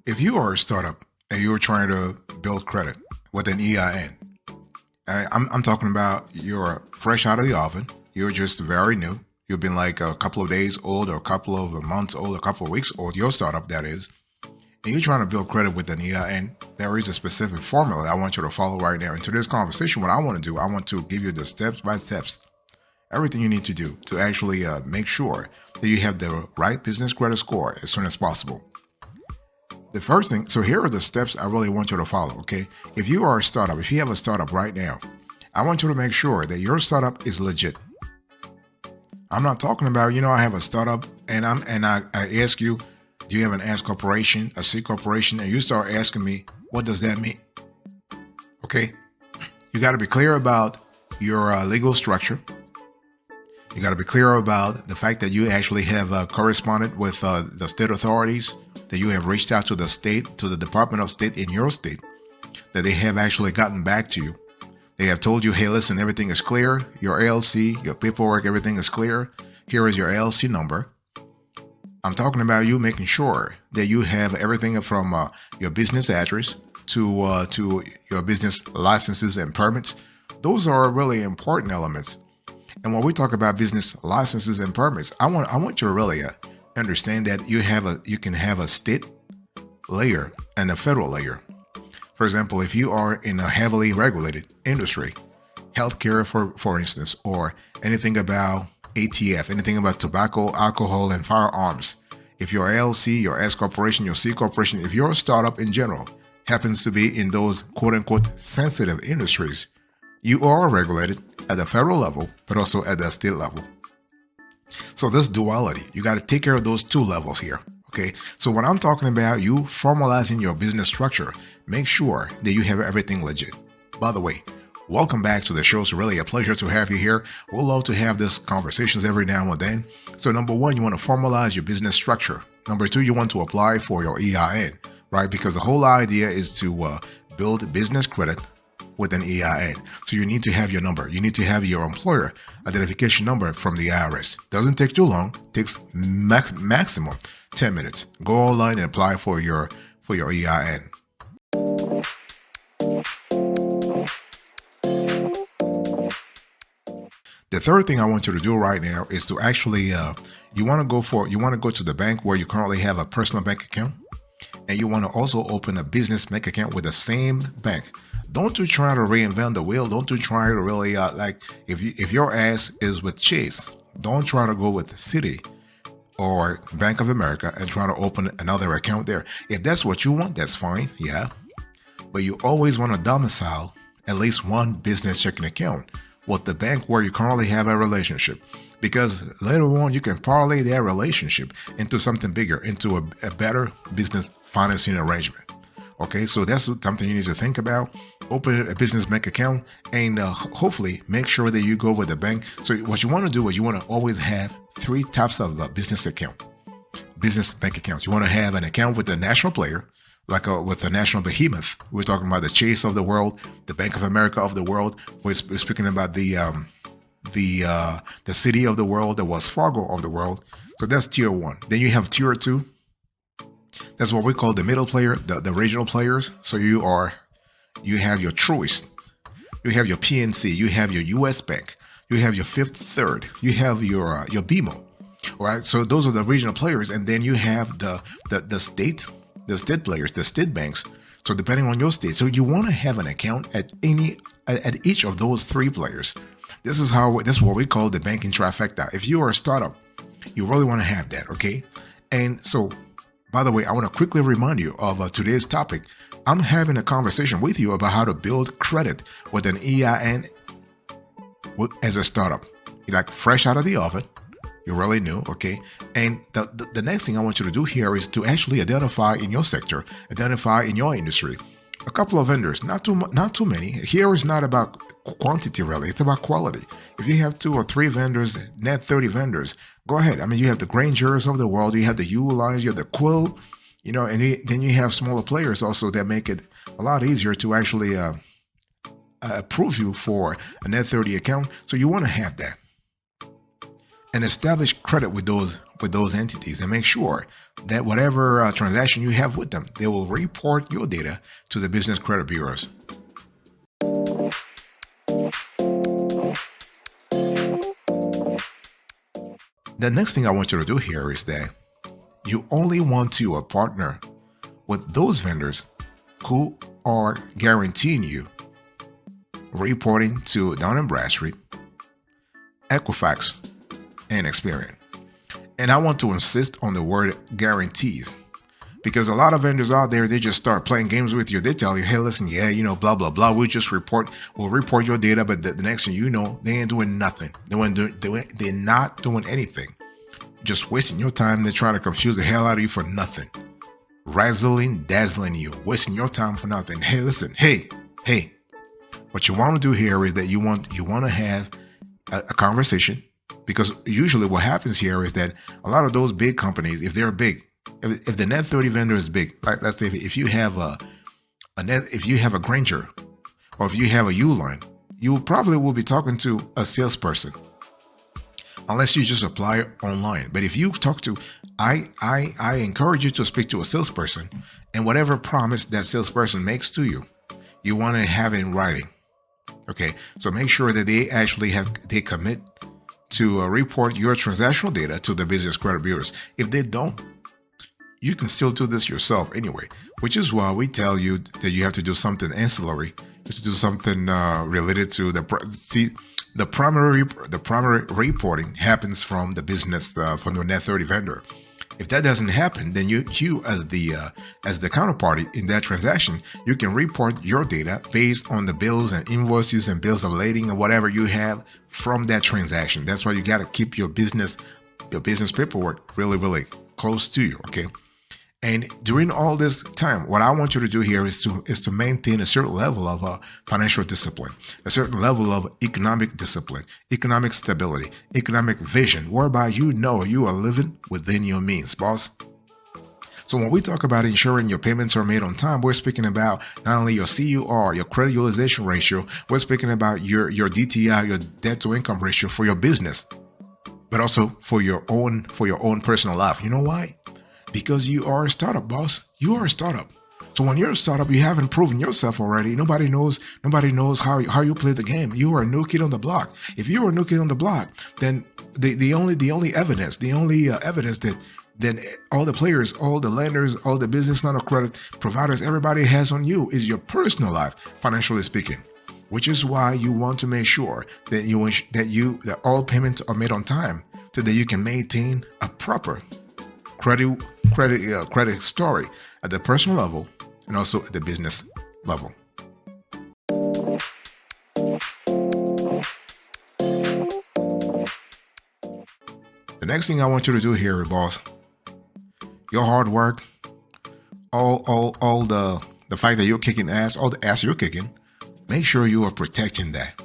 If you are a startup and you're trying to build credit with an EIN, I'm talking about you're fresh out of the oven, you're just very new, you've been like a couple of days old or a couple of months old, a couple of weeks old, your startup that is, and you're trying to build credit with an EIN, there is a specific formula that I want you to follow right now. In today's conversation, what I want to do, I want to give you the steps by steps, everything you need to do to actually make sure that you have the right business credit score as soon as possible. The first thing, so here are the steps I really want you to follow, okay? If you are a startup, if you have a startup right now, I want you to make sure that your startup is legit. I'm not talking about, I have a startup and I ask you, do you have an S corporation, a C corporation, and you start asking me, what does that mean? Okay? You got to be clear about your legal structure. You got to be clear about the fact that you actually have corresponded with the state authorities, that you have reached out to the state, to the Department of State in your state, that they have actually gotten back to you. They have told you, hey, listen, everything is clear. Your LLC, your paperwork, everything is clear. Here is your LLC number. I'm talking about you making sure that you have everything from your business address to your business licenses and permits. Those are really important elements. And when we talk about business licenses and permits, I want you to really understand that you can have a state layer and a federal layer. For example, if you are in a heavily regulated industry, healthcare, for instance, or anything about ATF, anything about tobacco, alcohol, and firearms, if your LLC, your S corporation, your C corporation, if your startup in general happens to be in those quote-unquote sensitive industries, you are regulated at the federal level, but also at the state level. So this duality, you got to take care of those two levels here. Okay. So when I'm talking about you formalizing your business structure, make sure that you have everything legit. By the way, welcome back to the show. It's really a pleasure to have you here. We'll love to have these conversations every now and then. So number one, you want to formalize your business structure. Number two, you want to apply for your EIN, right? Because the whole idea is to build business credit with an EIN. So you need to have your number. You need to have your employer identification number from the IRS. Doesn't take too long. Takes maximum 10 minutes. Go online and apply for your EIN. The third thing I want you to do right now is to actually you want to go to the bank where you currently have a personal bank account, and you want to also open a business bank account with the same bank. Don't you try to reinvent the wheel. Don't you try to really if your ass is with Chase, don't try to go with Citi or Bank of America and try to open another account there. If that's what you want, that's fine, yeah. But you always want to domicile at least one business checking account with the bank where you currently have a relationship, because later on you can parlay that relationship into something bigger, into a better business financing arrangement. Okay, so that's something you need to think about. Open a business bank account and hopefully make sure that you go with the bank. So what you want to do is you want to always have three types of business bank accounts. You want to have an account with the national player, like with the national behemoth. We're talking about the Chase of the world, the Bank of America of the world. We're speaking about the Citi of the world, the Wells Fargo of the world. So that's tier one. Then you have tier two. That's what we call the middle player, the regional players. So you have your Truist, you have your PNC, you have your US Bank, you have your Fifth Third, you have your BMO. All right. So those are the regional players, and then you have the state players, the state banks. So depending on your state, so you want to have an account at each of those three players. This is what we call the banking trifecta. If you are a startup, you really want to have that. Okay. And so, by the way, I want to quickly remind you of today's topic. I'm having a conversation with you about how to build credit with an EIN as a startup. You're like fresh out of the oven. You're really new, okay? And the next thing I want you to do here is to actually identify in your sector, identify in your industry, a couple of vendors, not too many. Here is not about quantity really, it's about quality. If you have 2 or 3 vendors, net 30 vendors, go ahead. I mean, you have the Grangers of the world, you have the Uline, you have the Quill, and then you have smaller players also that make it a lot easier to actually approve you for a net 30 account. So you want to have that. and establish credit with those entities, and make sure that whatever transaction you have with them, they will report your data to the business credit bureaus. The next thing I want you to do here is that you only want to partner with those vendors who are guaranteeing you reporting to Dun & Bradstreet, Equifax, and Experian. And I want to insist on the word guarantees, because a lot of vendors out there, they just start playing games with you. They tell you, hey, listen, blah, blah, blah. We'll report your data. But the next thing you know, they ain't doing nothing. They're not doing anything. Just wasting your time. They're trying to confuse the hell out of you for nothing. Razzling, dazzling you, wasting your time for nothing. Hey, listen, hey. What you want to do here is that you want to have a conversation, because usually what happens here is that a lot of those big companies, if they're big, if the net 30 vendor is big, like let's say if you have a Granger, or if you have a Uline, you probably will be talking to a salesperson, unless you just apply it online. But if you talk to, I encourage you to speak to a salesperson, and whatever promise that salesperson makes to you, you want to have it in writing. Okay, so make sure that they commit to report your transactional data to the business credit bureaus. If they don't, you can still do this yourself anyway, which is why we tell you that you have to do something ancillary, to do something related to the primary reporting happens from the business, from the net 30 vendor. If that doesn't happen, then you as the counterparty in that transaction, you can report your data based on the bills and invoices and bills of lading and whatever you have from that transaction. That's why you got to keep your business paperwork really, really close to you. Okay. And during all this time, what I want you to do here is to maintain a certain level of financial discipline, a certain level of economic discipline, economic stability, economic vision, whereby you know you are living within your means, boss. So when we talk about ensuring your payments are made on time, we're speaking about not only your CUR, your credit utilization ratio, we're speaking about your DTI, your debt to income ratio for your business, but also for your own personal life. You know why? Because you are a startup, boss. You are a startup. So when you're a startup, you haven't proven yourself already. Nobody knows how you play the game. You are a new kid on the block. If you are a new kid on the block, then the only evidence that then all the players, all the lenders, all the business line of credit providers, everybody has on you is your personal life, financially speaking. Which is why you want to make sure that all payments are made on time, so that you can maintain a proper credit story at the personal level and also at the business level. The next thing I want you to do here, boss, your hard work, all the fact that you're kicking ass, all the ass you're kicking, make sure you are protecting that.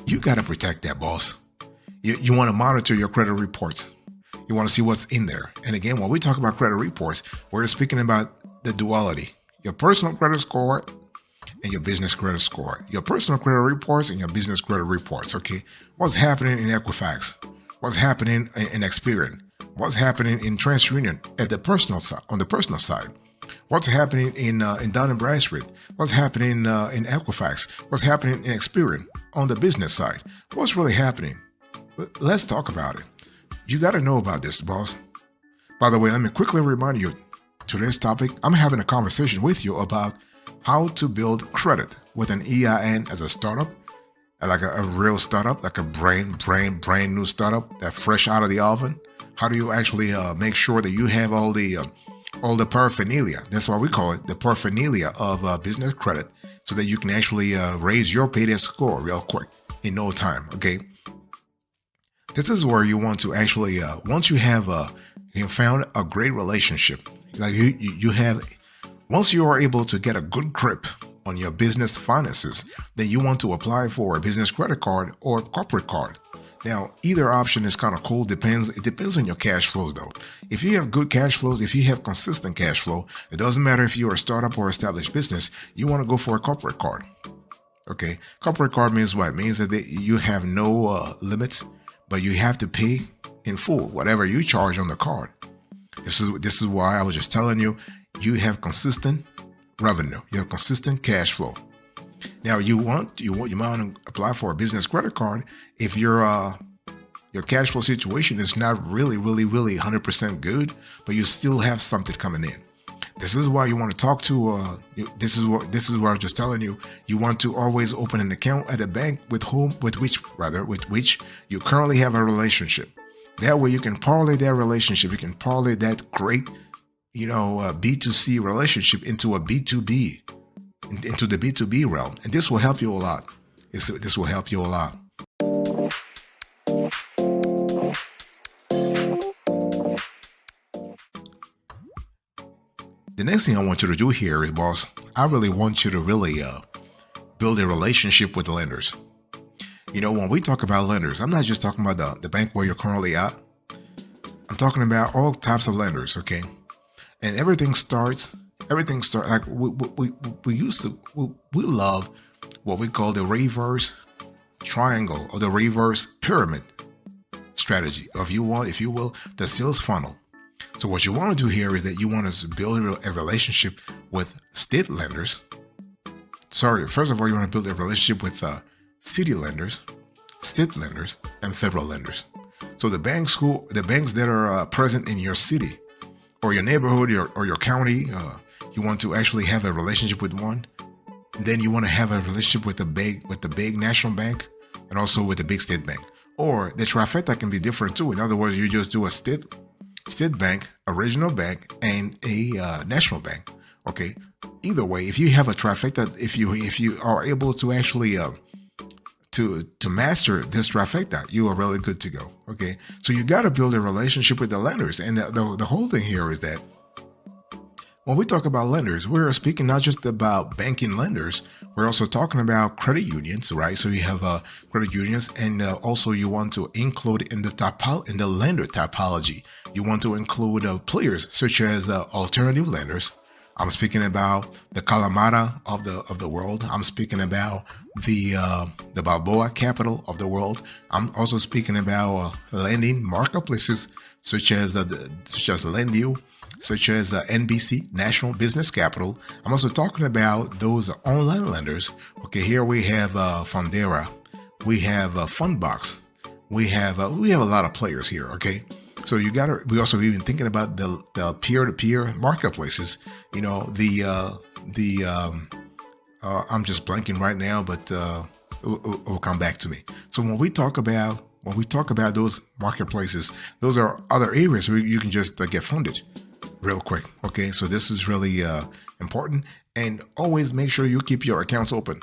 You got to protect that, boss. You want to monitor your credit reports. You want to see what's in there. And again, when we talk about credit reports, we're speaking about the duality, your personal credit score and your business credit score, your personal credit reports and your business credit reports. Okay. What's happening in Equifax? What's happening in Experian? What's happening in TransUnion at the personal side, on the personal side? What's happening in Dun & Bradstreet? What's happening in Equifax? What's happening in Experian on the business side? What's really happening? Let's talk about it. You got to know about this, boss. By the way, let me quickly remind you, today's topic, I'm having a conversation with you about how to build credit with an EIN as a startup, like a real startup, like a brand new startup that fresh out of the oven. How do you actually make sure that you have all the paraphernalia? That's why we call it the paraphernalia of business credit, so that you can actually raise your payday score real quick in no time. Okay. This is where you want to actually, once you have found a great relationship, like you have, once you are able to get a good grip on your business finances, then you want to apply for a business credit card or corporate card. Now, either option is kind of cool. It depends on your cash flows, though. If you have good cash flows, if you have consistent cash flow, it doesn't matter if you're a startup or established business, you want to go for a corporate card. Okay. Corporate card means what? It means that you have no limits but you have to pay in full whatever you charge on the card. This is why I was just telling you, you have consistent revenue, you have consistent cash flow. Now you might want to apply for a business credit card if your cash flow situation is not really 100% good, but you still have something coming in. This is why you want to talk to. This is what I was just telling you. You want to always open an account at a bank with which you currently have a relationship. That way you can parlay that relationship. You can parlay that great, B2C relationship into a B2B, into the B2B realm, and this will help you a lot. This will help you a lot. The next thing I want you to do here is, boss, I really want you to build a relationship with the lenders. When we talk about lenders, I'm not just talking about the bank where you're currently at. I'm talking about all types of lenders, okay? And everything starts like we love what we call the reverse triangle or the reverse pyramid strategy, or if you will, the sales funnel. So what you want to do here is that you want to build a relationship with state lenders. First of all, you want to build a relationship with city lenders, state lenders, and federal lenders. So the banks that are present in your city or your neighborhood or your county, you want to actually have a relationship with one. Then you want to have a relationship with the big national bank and also with the big state bank. Or the trifecta can be different too. In other words, you just do a state bank, a regional bank, and a national bank. Okay. Either way, if you have a trifecta, if you are able to actually to master this trifecta, you are really good to go. Okay. So you got to build a relationship with the lenders, and the whole thing here is that when we talk about lenders, we're speaking not just about banking lenders. We're also talking about credit unions, right? So you have credit unions, and also you want to include in the lender typology, you want to include players such as alternative lenders. I'm speaking about the Kalamata of the world. I'm speaking about the Balboa Capital of the world. I'm also speaking about lending marketplaces such as Lendu, such as NBC, National Business Capital. I'm also talking about those online lenders. Okay, here we have Fundera, we have Fundbox, we have a lot of players here. Okay, so we also even thinking about the peer-to-peer marketplaces. I'm just blanking right now, but it will come back to me. So when we talk about those marketplaces, those are other areas where you can just get funded real quick. Okay, so this is really important, and always make sure you keep your accounts open,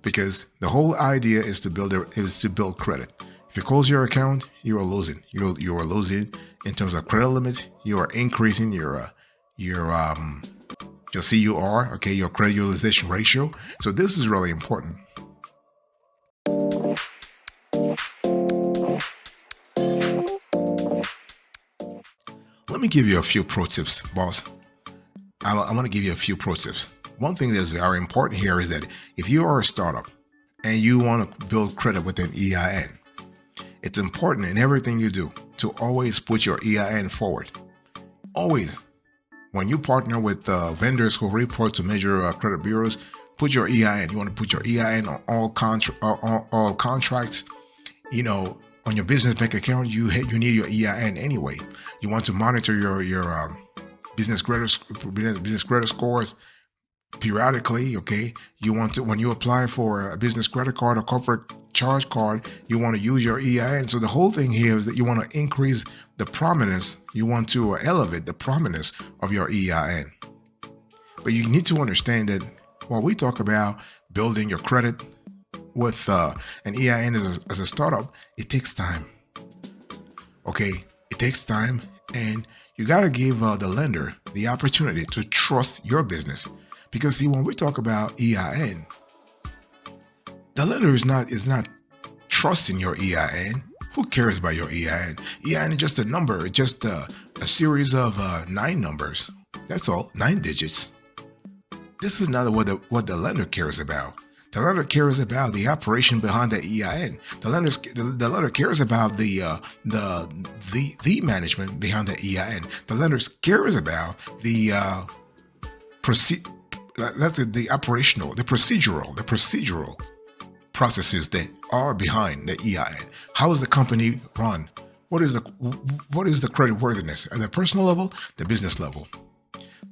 because the whole idea is to build credit. If you close your account, you are losing. You are losing in terms of credit limits. You are increasing your CUR, okay, your credit utilization ratio. So this is really important. Let me give you a few pro tips, boss. I want to give you a few pro tips. One thing that's very important here is that if you are a startup and you want to build credit with an EIN, it's important in everything you do to always put your EIN forward. Always. When you partner with vendors who report to major credit bureaus, put your EIN. You want to put your EIN on all contracts. On your business bank account, you need your EIN anyway. You want to monitor your business credit scores periodically. Okay, you want to, when you apply for a business credit card or corporate charge card, you want to use your EIN. So the whole thing here is that you want to increase the prominence. You want to elevate the prominence of your EIN. But you need to understand that when we talk about building your credit with an EIN as a startup, it takes time. Okay, it takes time, and you got to give the lender the opportunity to trust your business. Because see, when we talk about EIN, the lender is not trusting your EIN. Who cares about your EIN? EIN is just a number, just a series of 9 numbers. That's all, 9 digits. This is not what the lender cares about. The lender cares about the operation behind the EIN. The lender cares about the management behind the EIN. The lender cares about the procedural processes that are behind the EIN. How is the company run? What is the credit worthiness at the personal level, the business level?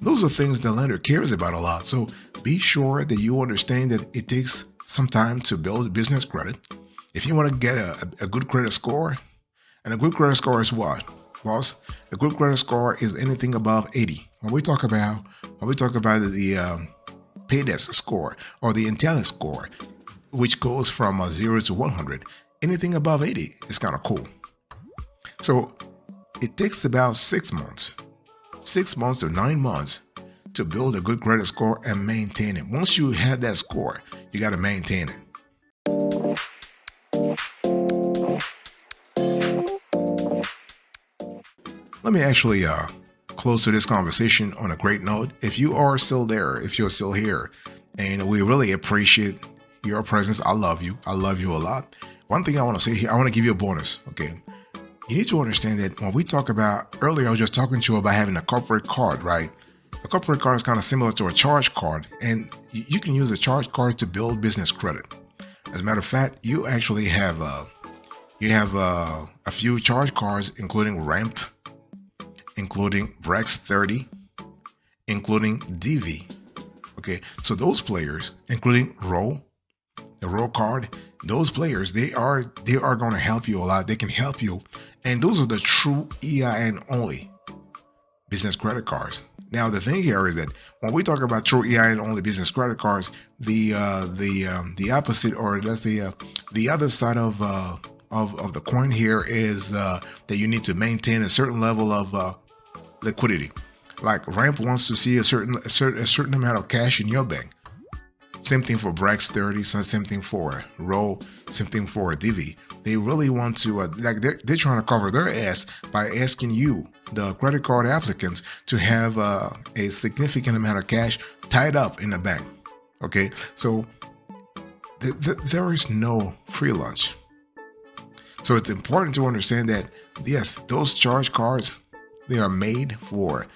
Those are things the lender cares about a lot. So be sure that you understand that it takes some time to build business credit. If you want to get a good credit score, and a good credit score is what, boss? A good credit score is anything above 80. When we talk about the PATRIKIOS score or the Untitled score, which goes from 0 to 100, anything above 80 is kind of cool. So it takes about 6 months to 9 months to build a good credit score and maintain it. Once you have that score, you got to maintain it. Let me actually close to this conversation on a great note. If you are still there, if you're still here, and we really appreciate your presence. I love you. I love you a lot. One thing I want to say here, I want to give you a bonus, okay? You need to understand that when we talk about, earlier I was just talking to you about having a corporate card, right? A corporate card is kind of similar to a charge card, and you can use a charge card to build business credit. As a matter of fact, you actually have a few charge cards, including Ramp, including Brex 30, including DV. Okay, so those players, including the Row card, those players, they are going to help you a lot. They can help you, and those are the true EIN only business credit cards. Now the thing here is that when we talk about true EIN only business credit cards, the opposite, or that's the other side of the coin here is that you need to maintain a certain level of liquidity. Like Ramp wants to see a certain amount of cash in your bank. Same thing for Brex 30, same thing for Row, same thing for DV. They really want to, they're trying to cover their ass by asking you, the credit card applicants, to have a significant amount of cash tied up in the bank. Okay, so there is no free lunch. So it's important to understand that, yes, those charge cards, they are made for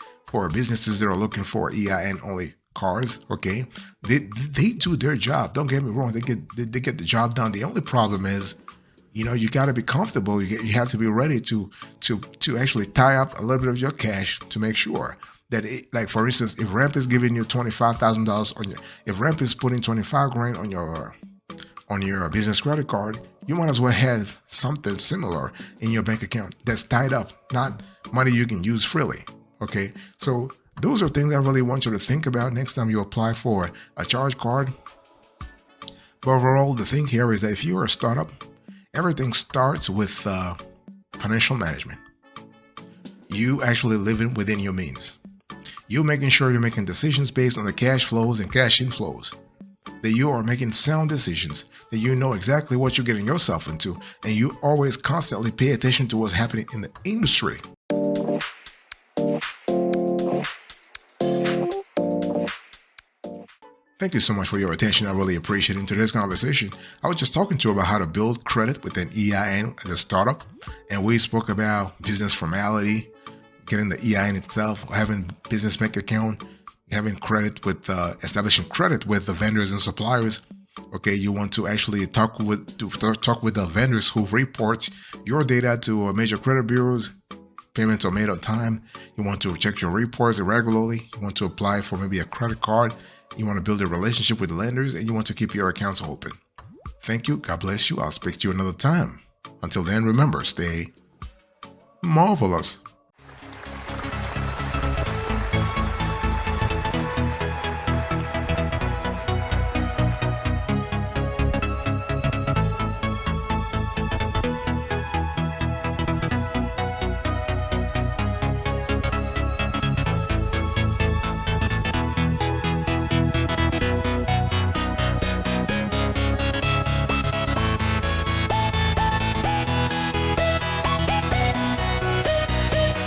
businesses that are looking for EIN only cards. Okay, they do their job. Don't get me wrong. They get the job done. The only problem is, you got to be comfortable. You have to be ready to actually tie up a little bit of your cash to make sure that like for instance, if Ramp is giving you $25,000 if Ramp is putting 25 grand on your business credit card, you might as well have something similar in your bank account that's tied up, not money you can use freely. Okay, so those are things I really want you to think about next time you apply for a charge card. But overall, the thing here is that if you're a startup, everything starts with financial management. You actually living within your means. You making sure you're making decisions based on the cash flows and cash inflows. That you are making sound decisions, that you know exactly what you're getting yourself into, and you always constantly pay attention to what's happening in the industry. Thank you so much for your attention. I really appreciate it. In today's conversation, I was just talking to you about how to build credit with an EIN as a startup. And we spoke about business formality, getting the EIN itself, having business bank account, having credit with, establishing credit with the vendors and suppliers. Okay, you want to actually talk with the vendors who report your data to major credit bureaus. Payments are made on time. You want to check your reports regularly. You want to apply for maybe a credit card. You want to build a relationship with lenders, and you want to keep your accounts open. Thank you. God bless you. I'll speak to you another time. Until then, remember, stay marvelous.